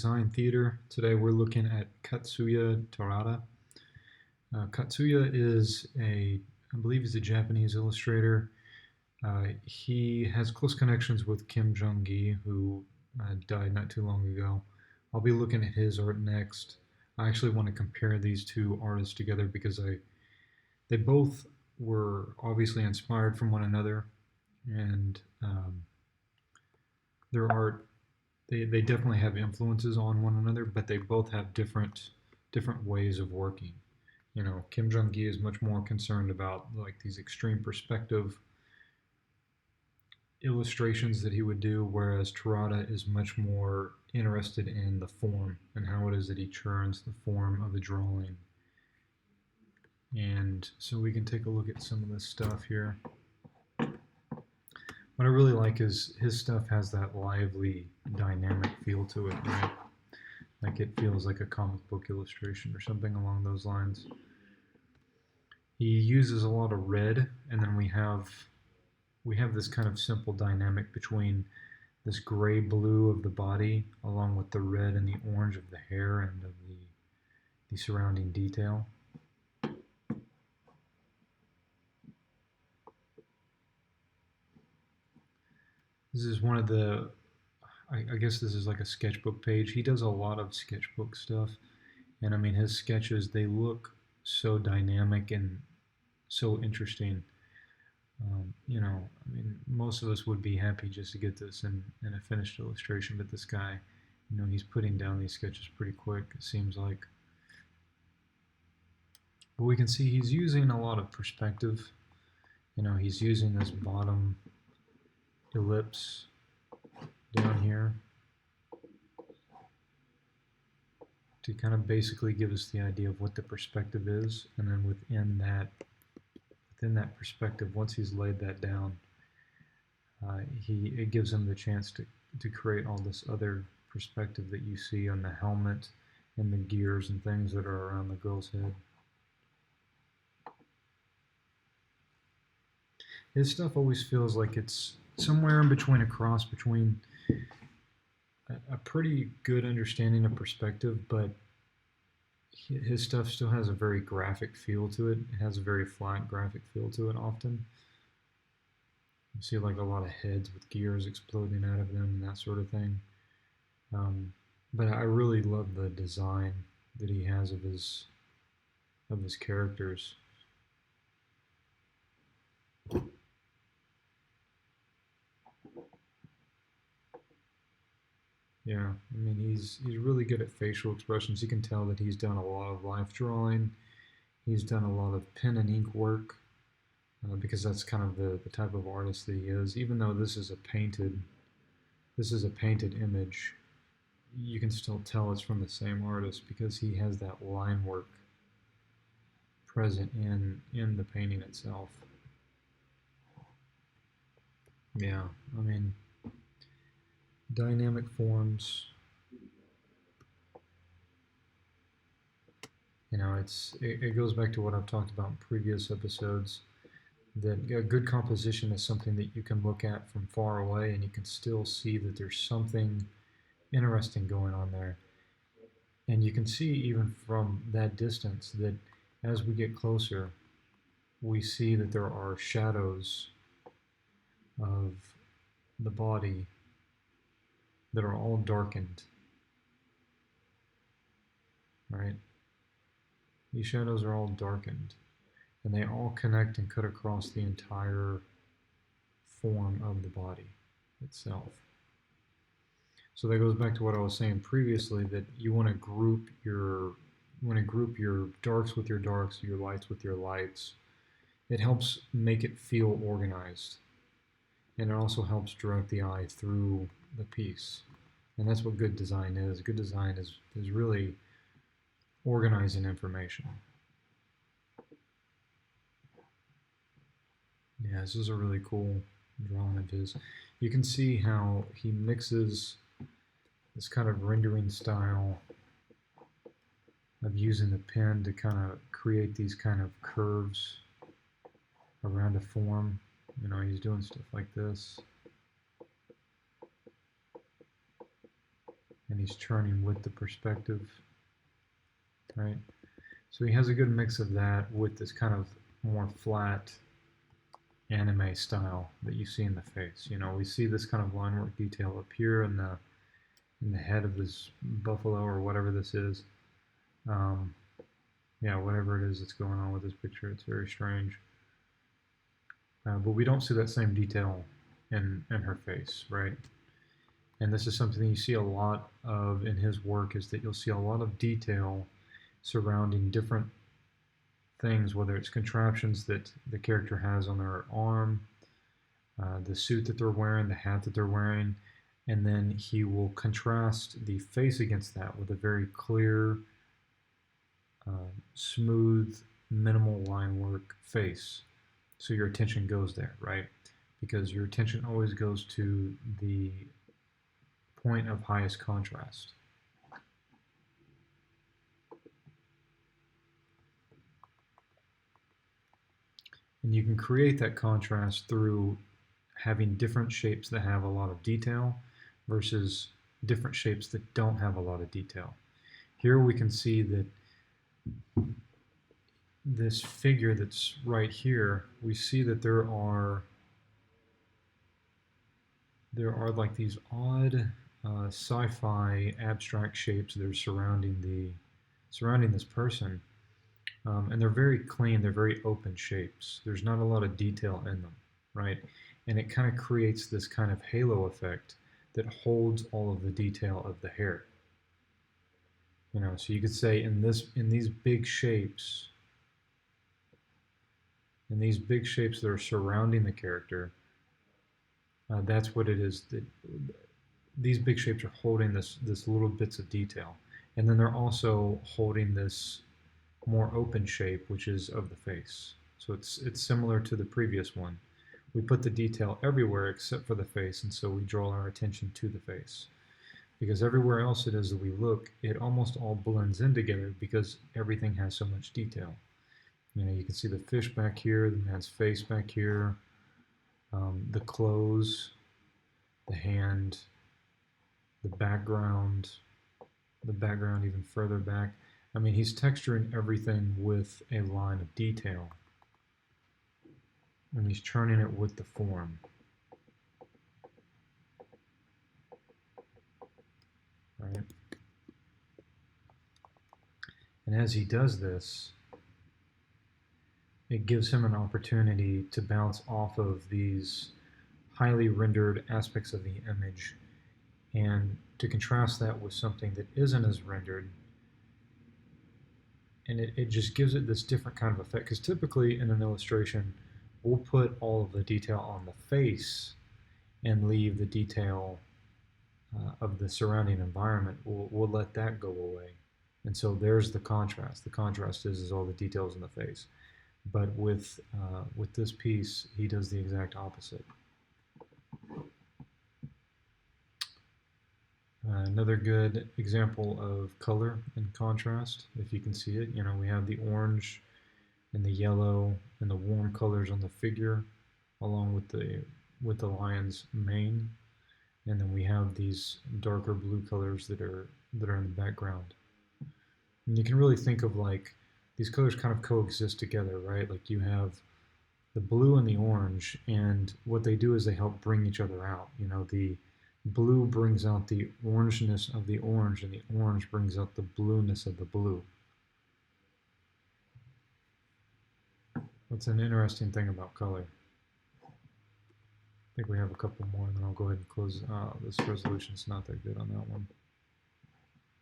Design Theater. Today we're looking at Katsuya Terada. Katsuya is I believe he's a Japanese illustrator. He has close connections with Kim Jong-gi, who died not too long ago. I'll be looking at his art next. I actually want to compare these two artists together because they both were obviously inspired from one another, and their art they definitely have influences on one another, but they both have different ways of working. You know, Kim Jong Gi is much more concerned about like these extreme perspective illustrations that he would do, whereas Terada is much more interested in the form and how it is that he churns the form of a drawing. And so we can take a look at some of this stuff here. What I really like is his stuff has that lively, dynamic feel to it, right? Like it feels like a comic book illustration or something along those lines. He uses a lot of red, and then we have this kind of simple dynamic between this gray blue of the body along with the red and the orange of the hair and of the surrounding detail. This is one of the, I guess this is like a sketchbook page. He does a lot of sketchbook stuff, and I mean his sketches, they look so dynamic and so interesting. I mean, most of us would be happy just to get this in a finished illustration, but this guy, he's putting down these sketches pretty quick, it seems like. But we can see he's using a lot of perspective. He's using this bottom ellipse down here to kind of basically give us the idea of what the perspective is, and then within that perspective, once he's laid that down, it gives him the chance to create all this other perspective that you see on the helmet and the gears and things that are around the girl's head. His stuff always feels like it's somewhere in between, a cross between a pretty good understanding of perspective, but his stuff still has a very graphic feel to it. It has a very flat graphic feel to it often. You see like a lot of heads with gears exploding out of them and that sort of thing. But I really love the design that he has of his characters. Yeah, I mean he's really good at facial expressions. You can tell that he's done a lot of life drawing. He's done a lot of pen and ink work because that's kind of the type of artist that he is. Even though this is a painted image, you can still tell it's from the same artist because he has that line work present in the painting itself. Yeah, I mean, dynamic forms. It goes back to what I've talked about in previous episodes, that a good composition is something that you can look at from far away and you can still see that there's something interesting going on there. And you can see even from that distance that as we get closer, we see that there are shadows of the body that are all darkened, right? These shadows are all darkened, and they all connect and cut across the entire form of the body itself. So that goes back to what I was saying previously, that you want to group your darks with your darks, your lights with your lights. It helps make it feel organized, and it also helps direct the eye through the piece. And that's what good design is. Good design is really organizing information. Yeah, this is a really cool drawing of his. You can see how he mixes this kind of rendering style of using the pen to kind of create these kind of curves around a form. He's doing stuff like this. and he's turning with the perspective, right? So he has a good mix of that with this kind of more flat anime style that you see in the face. You know, we see this kind of line work detail up here in the head of this buffalo or whatever this is. Um, yeah, whatever it is that's going on with this picture, it's very strange. But we don't see that same detail in her face, right? And this is something you see a lot of in his work, is that you'll see a lot of detail surrounding different things, whether it's contraptions that the character has on their arm, the suit that they're wearing, the hat that they're wearing, and then he will contrast the face against that with a very clear, smooth, minimal line work face. So your attention goes there, right? Because your attention always goes to the point of highest contrast. And you can create that contrast through having different shapes that have a lot of detail versus different shapes that don't have a lot of detail. Here we can see that this figure that's right here, we see that there are like these odd sci-fi abstract shapes that are surrounding this person, and they're very clean. They're very open shapes. There's not a lot of detail in them, right? And it kind of creates this kind of halo effect that holds all of the detail of the hair. You know, so you could say in these big shapes, that are surrounding the character, that's what it is. That these big shapes are holding this little bits of detail, and then they're also holding this more open shape, which is of the face. So it's similar to the previous one. We put the detail everywhere except for the face, and so we draw our attention to the face. Because everywhere else it is that we look, it almost all blends in together because everything has so much detail. You know, you can see the fish back here, the man's face back here, the clothes, the hand, the background even further back. I mean, he's texturing everything with a line of detail, and he's turning it with the form. Right? And as he does this, it gives him an opportunity to bounce off of these highly rendered aspects of the image and to contrast that with something that isn't as rendered. And it just gives it this different kind of effect, because typically in an illustration, we'll put all of the detail on the face and leave the detail of the surrounding environment. We'll let that go away. And so there's the contrast. The contrast is all the details in the face. But with this piece, he does the exact opposite. Another good example of color and contrast, if you can see it, you know, we have the orange and the yellow and the warm colors on the figure, along with the lion's mane, and then we have these darker blue colors that are in the background. And you can really think of like these colors kind of coexist together, right? Like you have the blue and the orange, and what they do is they help bring each other out. You know, the blue brings out the orangeness of the orange, and the orange brings out the blueness of the blue. That's an interesting thing about color. I think we have a couple more, and then I'll go ahead and close. This resolution's not that good on that one.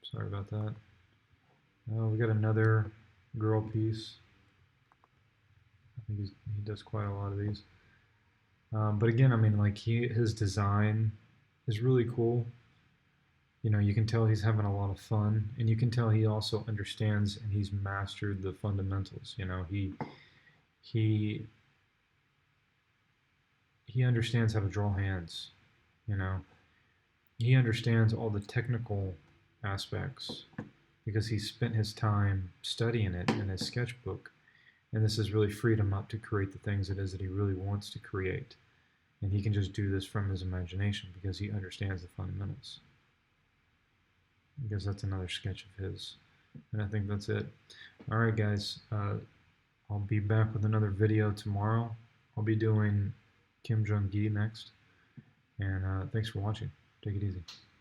Sorry about that. We got another girl piece. I think he does quite a lot of these. But again, I mean, like his design is really cool. You know, you can tell he's having a lot of fun, and you can tell he also understands and he's mastered the fundamentals. You know, he understands how to draw hands. You know, he understands all the technical aspects because he spent his time studying it in his sketchbook, and this has really freed him up to create the things it is that he really wants to create. And he can just do this from his imagination because he understands the fundamentals. I guess that's another sketch of his. And I think that's it. Alright guys, I'll be back with another video tomorrow. I'll be doing Kim Jong-gi next. And thanks for watching. Take it easy.